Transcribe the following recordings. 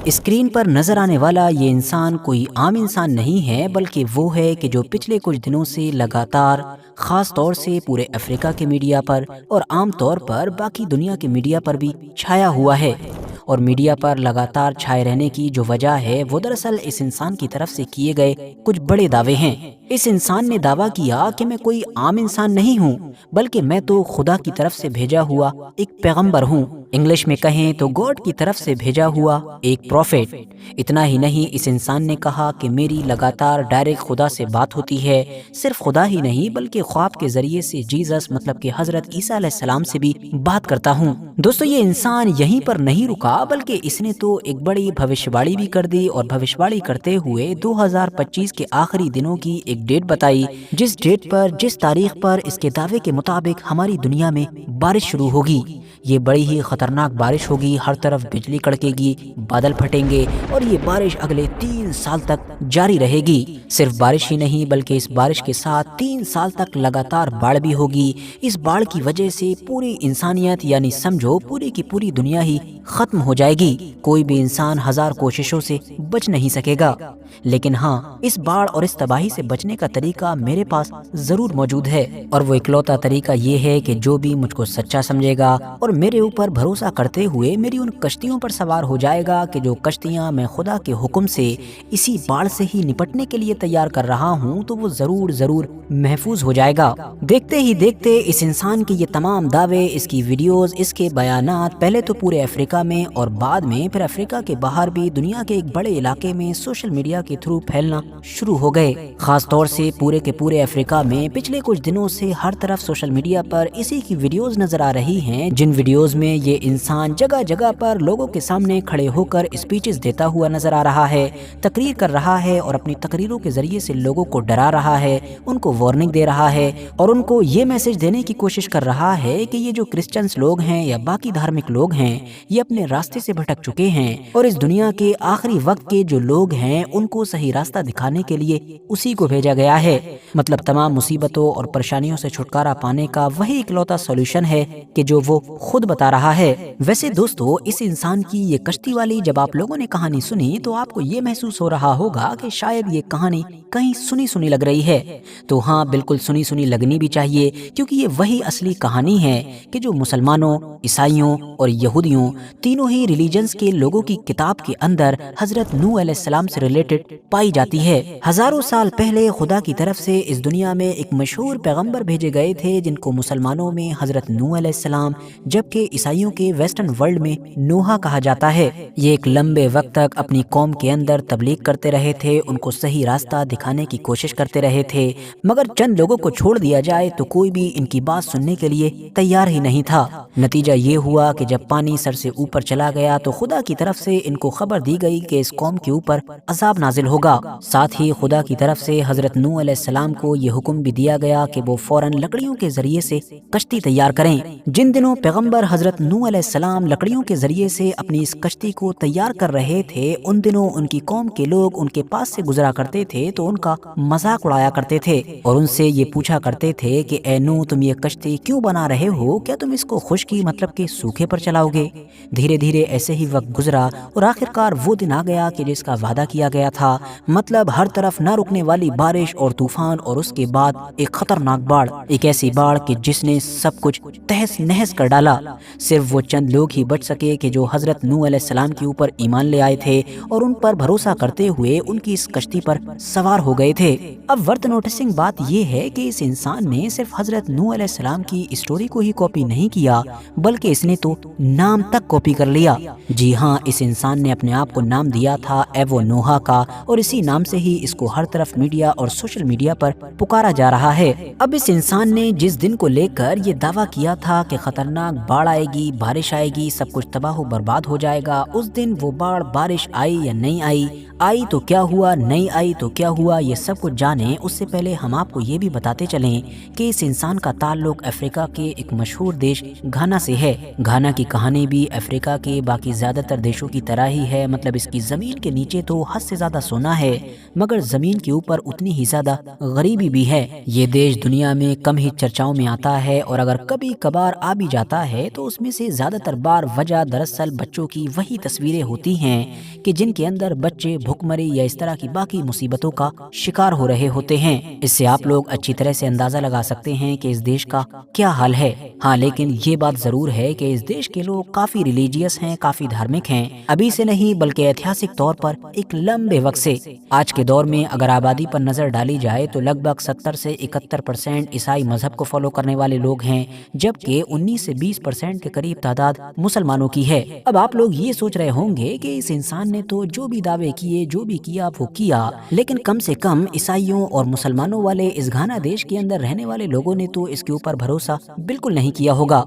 Screen پر نظر آنے والا یہ انسان کوئی عام انسان نہیں ہے، بلکہ وہ ہے کہ جو پچھلے کچھ دنوں سے لگاتار خاص طور سے پورے افریقہ کے میڈیا پر اور عام طور پر باقی دنیا کے میڈیا پر بھی چھایا ہوا ہے۔ اور میڈیا پر لگاتار چھائے رہنے کی جو وجہ ہے وہ دراصل اس انسان کی طرف سے کیے گئے کچھ بڑے دعوے ہیں۔ اس انسان نے دعویٰ کیا کہ میں کوئی عام انسان نہیں ہوں، بلکہ میں تو خدا کی طرف سے بھیجا ہوا ایک پیغمبر ہوں، انگلش میں کہیں تو گاڈ کی طرف سے بھیجا ہوا ایک پروفیٹ۔ اتنا ہی نہیں، اس انسان نے کہا کہ میری لگاتار ڈائریکٹ خدا سے بات ہوتی ہے، صرف خدا ہی نہیں بلکہ خواب کے ذریعے سے جیزس مطلب کہ حضرت عیسیٰ علیہ السلام سے بھی بات کرتا ہوں۔ دوستو، یہ انسان یہیں پر نہیں رکا، بلکہ اس نے تو ایک بڑی بھوشواڑی بھی کر دی، اور بھوشواڑی کرتے ہوئے 2025 کے آخری دنوں کی ایک ڈیٹ بتائی، جس ڈیٹ پر، جس تاریخ پر اس کے دعوے کے مطابق ہماری دنیا میں بارش شروع ہوگی۔ یہ بڑی ہی خطرناک بارش ہوگی، ہر طرف بجلی کڑکے گی، بادل پھٹیں گے، اور یہ بارش اگلے 3 سال تک جاری رہے گی۔ صرف بارش ہی نہیں بلکہ اس بارش کے ساتھ 3 سال تک لگاتار باڑھ بھی ہوگی۔ اس باڑھ کی وجہ سے پوری انسانیت، یعنی سمجھو پوری کی پوری دنیا ہی ختم ہو جائے گی۔ کوئی بھی انسان 1000 کوششوں سے بچ نہیں سکے گا، لیکن ہاں، اس باڑھ اور اس تباہی سے بچنے کا طریقہ میرے پاس ضرور موجود ہے، اور وہ اکلوتا طریقہ یہ ہے کہ جو بھی مجھ کو سچا سمجھے گا اور میرے اوپر بھروسہ کرتے ہوئے میری ان کشتیوں پر سوار ہو جائے گا کہ جو کشتیاں میں خدا کے حکم سے اسی باڑھ سے ہی نپٹنے کے لیے تیار کر رہا ہوں، تو وہ ضرور محفوظ ہو جائے گا۔ دیکھتے ہی دیکھتے اس انسان کے یہ تمام دعوے، اس کی ویڈیوز، اس کے بیانات پہلے تو پورے افریقہ میں اور بعد میں پھر افریقہ کے باہر بھی دنیا کے ایک بڑے علاقے میں سوشل میڈیا کے تھرو پھیلنا شروع ہو گئے۔ خاص طور سے پورے کے پورے افریقہ میں پچھلے کچھ دنوں سے ہر طرف سوشل میڈیا پر اسی کی ویڈیوز نظر آ رہی ہیں، جن ویڈیوز میں یہ انسان جگہ جگہ پر لوگوں کے سامنے کھڑے ہو کر اسپیچز دیتا ہوا نظر آ رہا ہے، تقریر کر رہا ہے، اور اپنی تقریروں کے ذریعے سے لوگوں کو ڈرا رہا ہے، ان کو وارننگ دے رہا ہے، اور ان کو یہ میسج دینے کی کوشش کر رہا ہے کہ یہ جو کرسچنز لوگ ہیں یا باقی دھارمک لوگ ہیں، یہ اپنے راستے سے بھٹک چکے ہیں، اور اس دنیا کے آخری وقت کے جو لوگ ہیں ان کو صحیح راستہ دکھانے کے لیے اسی کو بھیجا گیا ہے۔ مطلب تمام مصیبتوں اور پریشانیوں سے چھٹکارا پانے کا وہی اکلوتا سولوشن ہے کہ جو وہ خود بتا رہا ہے۔ ویسے دوستو، اس انسان کی یہ کشتی والی جب آپ لوگوں نے کہانی سنی تو آپ کو یہ محسوس ہو رہا ہوگا کہ شاید یہ کہانی کہیں سنی لگ رہی ہے۔ تو ہاں، بالکل سنی لگنی بھی چاہیے، کیونکہ یہ وہی اصلی کہانی ہے کہ جو مسلمانوں، عیسائیوں اور یہودیوں، تینوں ہی ریلیجنز کے لوگوں کی کتاب کے اندر حضرت نوح علیہ السلام سے ریلیٹڈ پائی جاتی ہے۔ ہزاروں سال پہلے خدا کی طرف سے اس دنیا میں ایک مشہور پیغمبر بھیجے گئے تھے، جن کو مسلمانوں میں حضرت نوح علیہ السلام، جبکہ عیسائیوں کے ویسٹرن ورلڈ میں نوحہ کہا جاتا ہے۔ یہ ایک لمبے وقت تک اپنی قوم کے اندر تبلیغ کرتے رہے تھے، ان کو صحیح راستہ دکھانے کی کوشش کرتے رہے تھے، مگر چند لوگوں کو چھوڑ دیا جائے تو کوئی بھی ان کی بات سننے کے لیے تیار ہی نہیں تھا۔ نتیجہ یہ ہوا کہ جب پانی سر سے اوپر چلا گیا تو خدا کی طرف سے ان کو خبر دی گئی کہ اس قوم کے اوپر عذاب نازل ہوگا۔ ساتھ ہی خدا کی طرف سے حضرت نوح علیہ السلام کو یہ حکم بھی دیا گیا کہ وہ فوراً لکڑیوں کے ذریعے سے کشتی تیار کریں۔ جن دنوں پیغمبر حضرت نوح علیہ السلام لکڑیوں کے ذریعے سے اپنی اس کشتی کو تیار کر رہے تھے، ان دنوں ان کی قوم کے لوگ ان کے پاس سے گزرا کرتے تھے تو ان کا مذاق اڑایا کرتے تھے، اور ان سے یہ پوچھا کرتے تھے کہ اے نوح، تم یہ کشتی کیوں بنا رہے ہو؟ کیا تم اس کو خشکی مطلب کہ سوکھے پر چلاؤ گے؟ دھیرے دھیرے ایسے ہی وقت گزرا اور آخرکار وہ دن آ گیا کہ جس کا وعدہ کیا گیا تھا، مطلب ہر طرف نہ رکنے والی بارش اور طوفان، اور اس کے بعد ایک خطرناک باڑھ، ایک ایسی باڑھ کہ جس نے سب کچھ تہس نہس کر ڈالا۔ صرف وہ چند لوگ ہی بچ سکے کہ جو حضرت نوح علیہ السلام کے اوپر ایمان لے آئے تھے اور ان پر بھروسہ کرتے ہوئے ان کی اس کشتی پر سوار ہو گئے تھے۔ اب ورتھ نوٹسنگ بات یہ ہے کہ اس انسان نے صرف حضرت نوح علیہ السلام کی اسٹوری کو ہی کاپی نہیں کیا، بلکہ اس نے تو نام تک کاپی کر لیا۔ جی ہاں، اس انسان نے اپنے آپ کو نام دیا تھا ایوو نوحہ کا، اور اسی نام سے ہی اس کو ہر طرف میڈیا اور سوشل میڈیا پر پکارا جا رہا ہے۔ اب اس انسان نے جس دن کو لے کر یہ دعویٰ کیا تھا کہ خطرناک باڑھ آئے گی، بارش آئے گی، سب کچھ تباہ و برباد ہو جائے گا، اس دن وہ باڑھ، بارش آئی یا نہیں آئی تو کیا ہوا، نہیں آئی تو کیا ہوا، یہ سب کچھ جانیں اس سے پہلے ہم آپ کو یہ بھی بتاتے چلیں کہ اس انسان کا تعلق افریقہ کے ایک مشہور دیش گھانا سے ہے۔ گھانا کی کہانی بھی افریقہ کے باقی زیادہ تر دیشوں کی طرح ہی ہے، مطلب اس کی زمین کے نیچے تو حد سے زیادہ زیادہ سونا ہے مگر زمین کے اوپر اتنی ہی زیادہ غریبی بھی ہے۔ یہ دیش دنیا میں کم ہی چرچاؤں میں آتا ہے اور اگر کبھی کبھار آ بھی جاتا ہے تو اس میں سے زیادہ تر بار وجہ دراصل بچوں کی وہی تصویریں ہوتی ہیں کہ جن کے اندر بچے بھوک مری یا اس طرح کی باقی مصیبتوں کا شکار ہو رہے ہوتے ہیں۔ اس سے آپ لوگ اچھی طرح سے اندازہ لگا سکتے ہیں کہ اس دیش کا کیا حال ہے۔ ہاں لیکن یہ بات ضرور ہے کہ اس دیش کے لوگ کافی ریلیجیس ہیں، کافی دھارمک ہیں، ابھی سے نہیں بلکہ ایتہاسک طور پر ایک لمبے وقت سے۔ آج کے دور میں اگر آبادی پر نظر ڈالی جائے تو لگ بھگ 70 سے 71% عیسائی مذہب کو فالو کرنے والے لوگ ہیں، جبکہ 19 سے 20% کے قریب تعداد مسلمانوں کی ہے۔ اب آپ لوگ یہ سوچ رہے ہوں گے کہ اس انسان نے تو جو بھی دعوے کیے، جو بھی کیا وہ کیا، لیکن کم سے کم عیسائیوں اور مسلمانوں والے اس گھانا دیش کے اندر رہنے والے لوگوں نے تو اس کے اوپر بھروسہ بالکل نہیں کیا ہوگا۔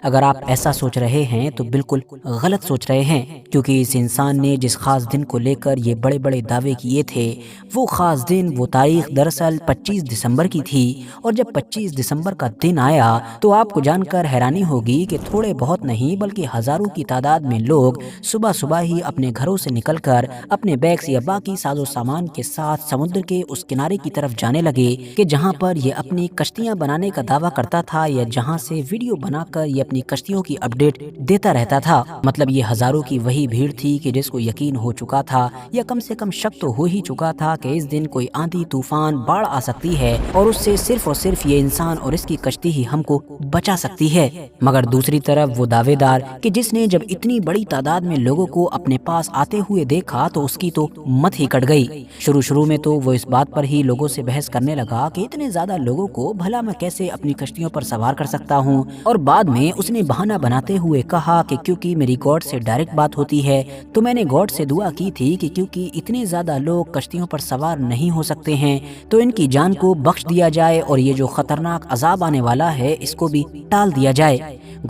اگر آپ ایسا سوچ رہے ہیں تو بالکل غلط سوچ رہے ہیں، کیونکہ اس انسان نے جس خاص دن کو لے کر یہ بڑے بڑے دعوے کیے تھے وہ خاص دن، وہ تاریخ دراصل 25 دسمبر کی تھی، اور جب 25 دسمبر کا دن آیا تو آپ کو جان کر حیرانی ہوگی کہ تھوڑے بہت نہیں بلکہ ہزاروں کی تعداد میں لوگ صبح صبح ہی اپنے گھروں سے نکل کر اپنے بیگز یا باقی ساز و سامان کے ساتھ سمندر کے اس کنارے کی طرف جانے لگے کہ جہاں پر یہ اپنی کشتیاں بنانے کا دعویٰ کرتا تھا یا جہاں سے ویڈیو بنا کر یہ اپنی کشتیوں کی اپڈیٹ دیتا رہتا تھا۔ مطلب یہ ہزاروں کی وہی بھیڑ تھی کہ جس کو یقین ہو چکا تھا یا کم سے کم شک تو ہو ہی چکا تھا کہ اس دن کوئی آندھی طوفان باڑھ آ سکتی ہے اور اس سے صرف اور صرف یہ انسان اور اس کی کشتی ہی ہم کو بچا سکتی ہے۔ مگر دوسری طرف وہ دعوے دار کہ جس نے جب اتنی بڑی تعداد میں لوگوں کو اپنے پاس آتے ہوئے دیکھا تو اس کی تو مت ہی کٹ گئی۔ شروع میں تو وہ اس بات پر ہی لوگوں سے بحث کرنے لگا کہ اتنے زیادہ لوگوں کو بھلا میں کیسے اپنی کشتیوں پر سوار کر سکتا ہوں، اور بعد میں اس نے بہانہ بناتے ہوئے کہا کہ کیونکہ میری گاڈ سے ڈائریکٹ بات ہوتی ہے تو میں نے گاڈ سے دعا کی تھی کہ کیونکہ اتنے زیادہ لوگ کشتیوں پر سوار نہیں ہو سکتے ہیں تو ان کی جان کو بخش دیا جائے اور یہ جو خطرناک عذاب آنے والا ہے اس کو بھی ٹال دیا جائے۔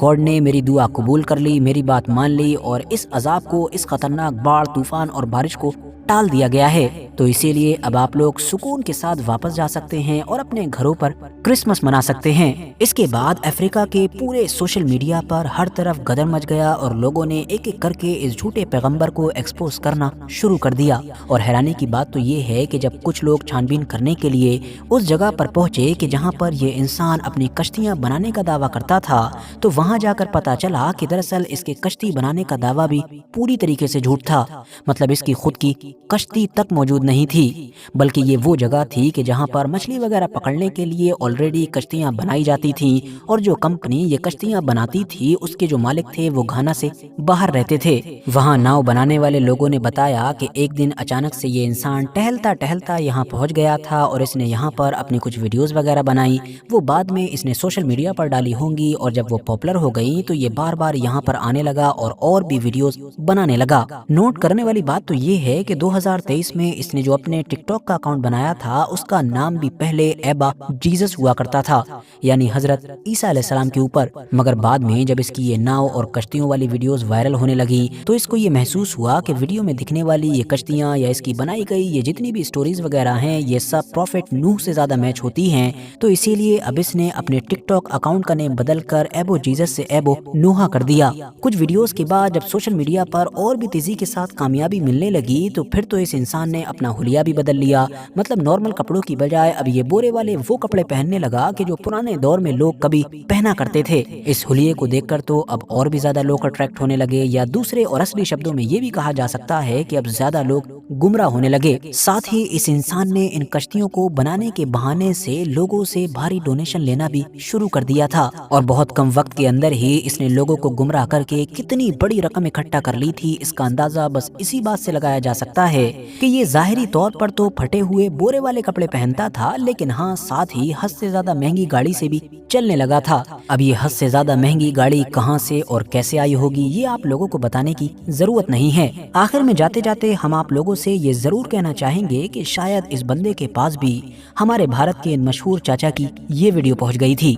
گاڈ نے میری دعا قبول کر لی، میری بات مان لی اور اس عذاب کو، اس خطرناک باڑھ، طوفان اور بارش کو ٹال دیا گیا ہے۔ تو اسی لیے اب آپ لوگ سکون کے ساتھ واپس جا سکتے ہیں اور اپنے گھروں پر کرسمس منا سکتے ہیں۔ اس کے بعد افریقہ کے پورے سوشل میڈیا پر ہر طرف گدر مچ گیا اور لوگوں نے ایک ایک کر کے اس جھوٹے پیغمبر کو ایکسپوز کرنا شروع کر دیا۔ اور حیرانی کی بات تو یہ ہے کہ جب کچھ لوگ چھان بین کرنے کے لیے اس جگہ پر پہنچے کہ جہاں پر یہ انسان اپنی کشتیاں بنانے کا دعویٰ کرتا تھا تو وہاں جا کر پتا چلا کہ دراصل اس کے کشتی بنانے کا دعویٰ بھی پوری طریقے سے جھوٹ تھا۔ مطلب اس کی خود کی کشتی تک موجود نہیں تھی، بلکہ یہ وہ جگہ تھی کہ جہاں پر مچھلی وغیرہ پکڑنے کے لیے آلریڈی کشتیاں بنائی جاتی تھیں، اور جو کمپنی یہ کشتیاں بناتی تھی اس کے جو مالک تھے وہ گھانا سے باہر رہتے تھے۔ وہاں ناؤ بنانے والے لوگوں نے بتایا کہ ایک دن اچانک سے یہ انسان ٹہلتا ٹہلتا یہاں پہنچ گیا تھا اور اس نے یہاں پر اپنی کچھ ویڈیوز وغیرہ بنائی، وہ بعد میں اس نے سوشل میڈیا پر ڈالی ہوں گی، اور جب وہ پاپولر ہو گئی تو یہ بار بار یہاں پر آنے لگا اور بھی ویڈیوز بنانے لگا۔ نوٹ کرنے والی بات تو یہ ہے کہ 2023 میں اس نے جو اپنے ٹک ٹاک کا اکاؤنٹ بنایا تھا اس کا نام بھی پہلے ایبا جیزس ہوا کرتا تھا، یعنی حضرت عیسیٰ علیہ السلام کے اوپر، مگر بعد میں جب اس کی یہ ناؤ اور کشتیوں والی ویڈیوز وائرل ہونے لگی تو اس کو یہ محسوس ہوا کہ ویڈیو میں دکھنے والی یہ کشتیاں یا اس کی بنائی گئی یہ جتنی بھی سٹوریز وغیرہ ہیں یہ سب پروفٹ نوح سے زیادہ میچ ہوتی ہیں، تو اسی لیے اب اس نے اپنے ٹک ٹاک اکاؤنٹ کا نیم بدل کر ایبو جیزس سے ایبو نوحا کر دیا۔ کچھ ویڈیوز کے بعد جب سوشل میڈیا پر اور بھی تیزی کے ساتھ کامیابی ملنے لگی تو پھر تو اس انسان نے اپنا حلیہ بھی بدل لیا، مطلب نارمل کپڑوں کی بجائے اب یہ بورے والے وہ کپڑے پہننے لگا کہ جو پرانے دور میں لوگ کبھی پہنا کرتے تھے۔ اس حلیے کو دیکھ کر تو اب اور بھی زیادہ لوگ اٹریکٹ ہونے لگے، یا دوسرے اور اصلی شبدوں میں یہ بھی کہا جا سکتا ہے کہ اب زیادہ لوگ گمراہ ہونے لگے۔ ساتھ ہی اس انسان نے ان کشتیوں کو بنانے کے بہانے سے لوگوں سے بھاری ڈونیشن لینا بھی شروع کر دیا تھا، اور بہت کم وقت کے اندر ہی اس نے لوگوں کو گمراہ کر کے کتنی بڑی رقم اکٹھا کر لی تھی اس کا اندازہ بس اسی بات سے لگایا جا سکتا ہے کہ یہ ظاہری طور پر تو پھٹے ہوئے بورے والے کپڑے پہنتا تھا، لیکن ہاں ساتھ ہی حد سے زیادہ مہنگی گاڑی سے بھی چلنے لگا تھا۔ اب یہ حد سے زیادہ مہنگی گاڑی کہاں سے اور کیسے آئی ہوگی یہ آپ لوگوں کو بتانے کی ضرورت نہیں ہے۔ آخر میں جاتے جاتے ہم آپ لوگوں سے یہ ضرور کہنا چاہیں گے کہ شاید اس بندے کے پاس بھی ہمارے بھارت کے مشہور چاچا کی یہ ویڈیو پہنچ گئی تھی۔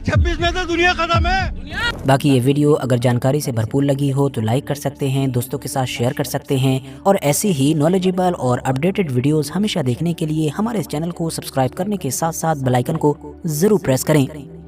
26 میں تو دنیا ختم ہے۔ باقی یہ ویڈیو اگر جانکاری سے بھرپور لگی ہو تو لائک کر سکتے ہیں، دوستوں کے ساتھ شیئر کر سکتے ہیں، اور ایسی ہی نالجیبل اور اپڈیٹڈ ویڈیوز ہمیشہ دیکھنے کے لیے ہمارے اس چینل کو سبسکرائب کرنے کے ساتھ ساتھ بیل آئیکن کو ضرور پریس کریں۔